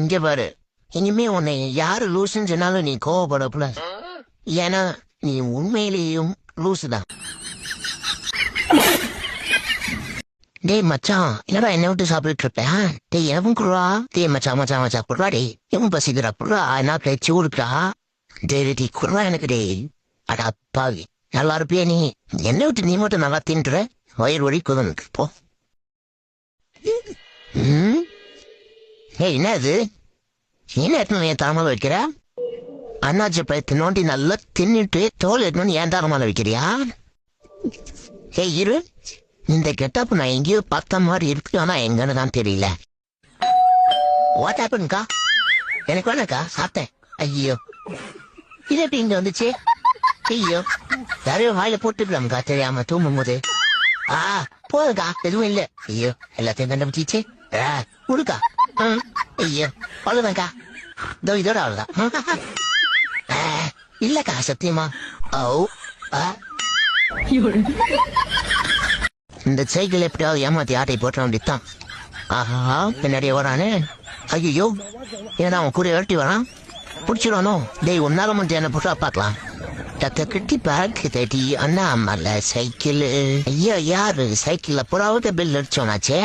இங்க பாரு, இனிமே உன்னை யாரு லூசுன்னு சொன்னாலும் நீ கோவப்படக்கூடாது. ஏன்னா நீ உண்மையிலேயும் லூசுதான். டேய் மச்சான், என்னடா என்ன விட்டு சாப்பிட்டு இருப்பேன்? டேய் எவன் குடுறா? டேய் மச்சான் மச்சான் மச்சான் குடுறா. டேய் எவன் பசிக்கிறா குடுறா, என்ன பேச்சு ஊருக்கா? டேய் குடுறா எனக்கு. டேய் அடா பாவி, நல்லா இருப்பியா நீ? என்ன விட்டு நீ மட்டும் நல்லா தின்ற, வயிறு வலி குதனுக்கு போ. ஏய் என்ன இது? என்ன எடுத்து என் தலைமையில வைக்கிற? அண்ணாச்சி பழத்தை நோண்டி நல்லா தின்னுட்டு தோல் எடுத்து என் தலைமையில வைக்கிறியா? ஏய் இரு, இந்த கெட்டப் நான் எங்கேயோ பார்த்த மாதிரி இருக்கு, ஆனா எங்கன்னு தான் தெரியல. வாட் ஹேப்பன்க்கா? எனக்கு வேணாக்கா, சாப்பிட்டேன். ஐயோ இது எப்படி இங்க வந்துச்சு? ஐயோ யாரையோ வாயில போட்டுக்கலாம்க்கா தெரியாம தூங்கும் போது. போதுக்கா, எதுவும் இல்ல. ஐயோ எல்லாத்தையும் கண்டுபிடிச்சிச்சு. கொடுக்கா. ஐயோ அவ்வளவுதான்க்கா, இதோட அவ்வளவுதான். இல்லக்கா சத்தியமா. இந்த சைக்கிள் எப்படியாவது ஏமாத்தி ஆட்டை போட்ட வேண்டியதான். ஆஹா பின்னாடியே வரானே. ஐயோ ஏன்னா அவன் கூட விரட்டி வரான், பிடிச்சிடனோ. டேய் ஒன்னால மட்டும் என்ன போட்டா பார்க்கலாம். கட்டி பேக் தேட்டி அண்ணா அம்மால சைக்கிள். ஐயோ யாரு சைக்கிள்ல புறாவது பில் அடிச்சோனாச்சே.